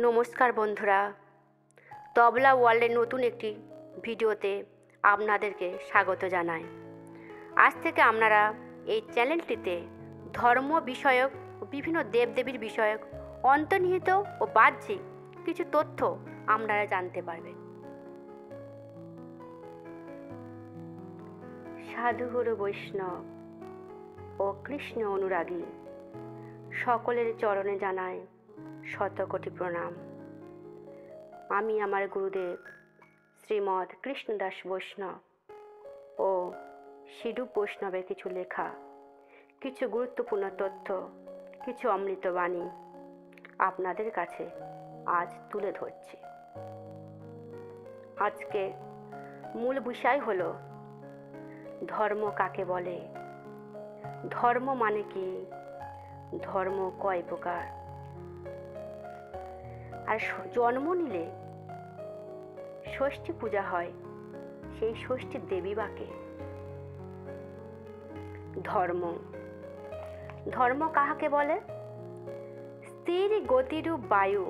নমস্কার বন্ধুরা, তবলা ওয়ার্ল্ডের নতুন একটি ভিডিওতে আপনাদেরকে স্বাগত জানাই। আজ থেকে আপনারা এই চ্যানেলটিতে ধর্ম বিষয়ক ও বিভিন্ন দেবদেবীর বিষয়ক অন্তর্নিহিত ও বাহ্যিক কিছু তথ্য আপনারা জানতে পারবেন। সাধুগুরু বৈষ্ণব ও কৃষ্ণ অনুরাগী সকলের চরণে জানাই শতকোটি প্রণাম। আমি আমার গুরুদেব শ্রীমৎ কৃষ্ণদাস বৈষ্ণব ও সিডুপ বৈষ্ণবের কিছু লেখা, কিছু গুরুত্বপূর্ণ তথ্য, কিছু অমৃত বাণী আপনাদের কাছে আজ তুলে ধরছি। আজকে মূল বিষয় হলো ধর্ম কাকে বলে, ধর্ম মানে কি, ধর্ম কয় প্রকার, আর জন্ম নিলে ষষ্ঠী পূজা হয়, সেই ষষ্ঠীর দেবী বাকে। ধর্ম ধর্ম কাহাকে বলে? স্থির গতিরূপ বায়ু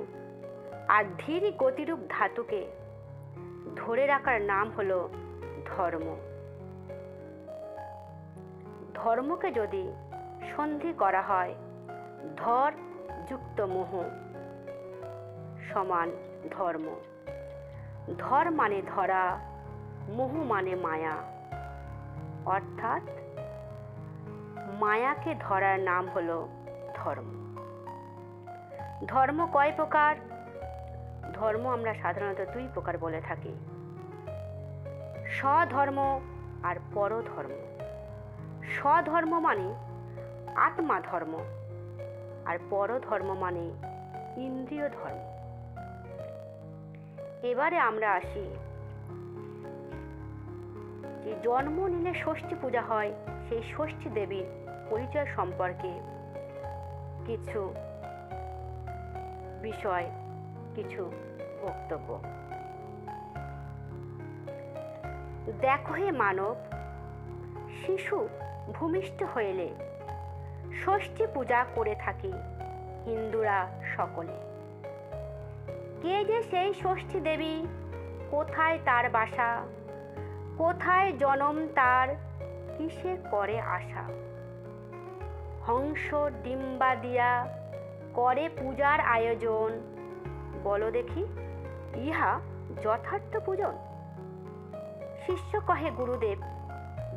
আর ধীর গতিরূপ ধাতুকে ধরে রাখার নাম হলো ধর্ম। ধর্মকে যদি সন্ধি করা হয়, ধর যুক্ত মোহ সমান ধর্ম। ধর মানে ধরা, মোহ মানে মায়া, অর্থাৎ মায়াকে ধরার নাম হলো ধর্ম। ধর্ম কয় প্রকার? ধর্ম আমরা সাধারণত দুই প্রকার বলে থাকি, স্বধর্ম আর পরধর্ম। স্বধর্ম মানে আত্মা ধর্ম, আর পরধর্ম মানে ইন্দ্রিয় ধর্ম। এবারে আমরা আসি যে জন্ম নিলে ষষ্ঠী পূজা হয়, সেই ষষ্ঠী দেবীর পরিচয় সম্পর্কে কিছু বিষয়, কিছু বক্তব্য। দেখো হে মানব, শিশু ভূমিষ্ঠ হইলে ষষ্ঠী পূজা করে থাকি হিন্দুরা সকলে। কে যে সেই ষষ্ঠী দেবী, কোথায় তার বাসা, কোথায় জনম তার, কিসে করে আশা। হংস ডিম্বা দিয়া করে পূজার আয়োজন, বলো দেখি ইহা যথার্থ পূজন। শিষ্য কহে গুরুদেব,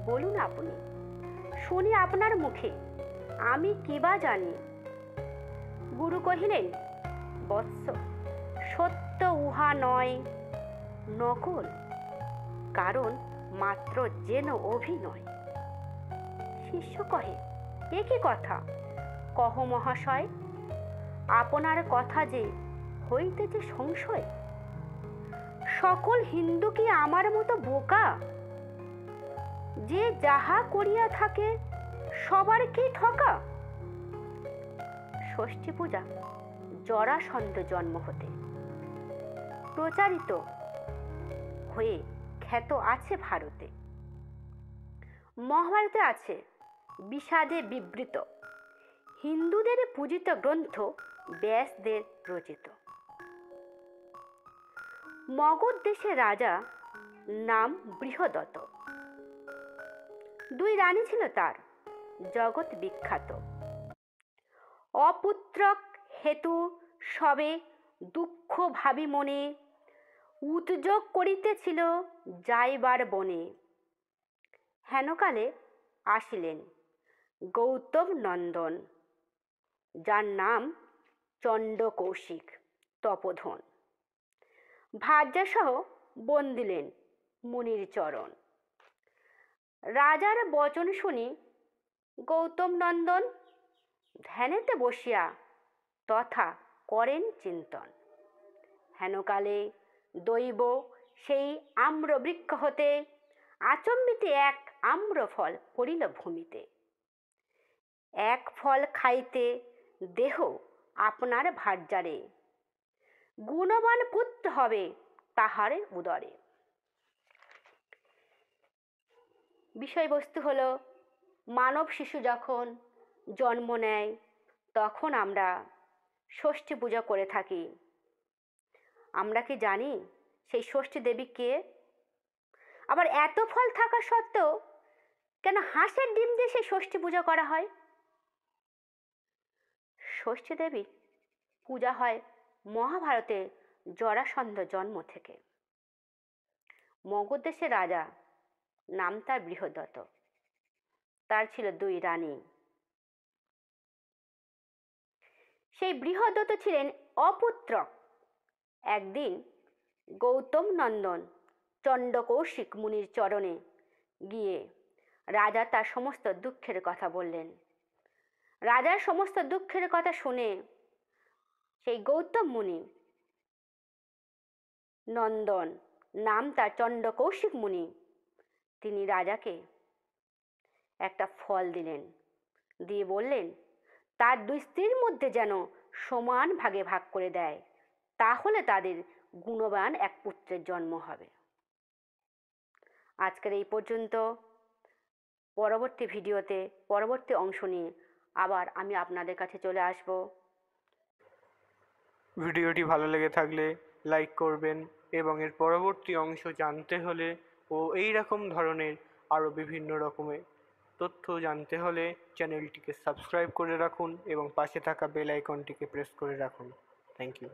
বলুন আপনি, শুনি আপনার মুখে, আমি কিবা জানি। গুরু কহিলেন, বৎস, সত্য উহা নয় নকল, কারণ মাত্র যেন অভিনয়। শিষ্য কহে, এ কি কথা, কহ মহাশয়, আপনার কথা যে হইতেছে সংশয়। সকল হিন্দু কি আমার মতো বোকা, যে যাহা করিয়া থাকে সবার কি ঠকা। ষষ্ঠী পূজা জরাসন্ধ জন্ম হতে প্রচারিত হয়ে খ্যাত আছে ভারতে। মহাভারতে আছে বিষাদে বিবৃত হিন্দুদের পূজিত গ্রন্থ ব্যাসদের রচিত। মগধ দেশের রাজা নাম বৃহদত্ত, দুই রানী ছিল তার, জগৎ বিখ্যাত। অপুত্রক হেতু সবে দুঃখ ভাবি মনে, উদ্যোগ করিতেছিল যাইবার বনে। হেনকালে আসিলেন গৌতম নন্দন, যার নাম চণ্ড কৌশিক তপোধন। ভার্যাসহ বন্দিলেন মুনির চরণ। রাজার বচন শুনি গৌতম নন্দন ধ্যানেতে বসিয়া তথা করেন চিন্তন। হেনকালে দৈব সেই আম্রবৃক্ষ হতে আচম্বিতে এক আম্রফল পড়িল ভূমিতে। এক ফল খাইতে দেহ আপনার ভার্যারে, গুণবান পুত্র হবে তাহার উদরে। বিষয়বস্তু হলো, মানব শিশু যখন জন্ম নেয় তখন আমরা ষষ্ঠী পূজা করে থাকি। আমরা কি জানি সেই ষষ্ঠী দেবী কে? আবার এত ফল থাকা সত্ত্বেও কেন হাঁসের ডিম দিয়ে সেই ষষ্ঠী পূজা করা হয়? ষষ্ঠী দেবী পূজা হয় মহাভারতে জরাসন্ধ জন্ম থেকে। মগধ দেশের রাজা, নাম তার বৃহদত্ত। তার ছিল 2 রানী। সেই বৃহদত্ত ছিলেন অপুত্রক। একদিন গৌতম নন্দন চণ্ডকৌশিক মুনির চরণে গিয়ে রাজা তার সমস্ত দুঃখের কথা বললেন। রাজার সমস্ত দুঃখের কথা শুনে সেই গৌতম মুনি, নন্দন নাম তার চণ্ডকৌশিক মুনি, তিনি রাজাকে একটা ফল দিলেন, দিয়ে বললেন তার 2 স্ত্রীর মধ্যে যেন সমান ভাগে ভাগ করে দেয়, তাহলে তাদের গুণবান এক পুত্রের জন্ম হবে। আজকের এই পর্যন্ত। পরবর্তী ভিডিওতে পরবর্তী অংশ নিয়ে আবার আমি আপনাদের কাছে চলে আসব। ভিডিওটি ভালো লেগে থাকলে লাইক করবেন এবং এর পরবর্তী অংশ জানতে হলে ও এই রকম ধরনের আরও বিভিন্ন রকমের তথ্য জানতে হলে চ্যানেলটিকে সাবস্ক্রাইব করে রাখুন এবং পাশে থাকা বেল আইকনটিকে প্রেস করে রাখুন। Thank you.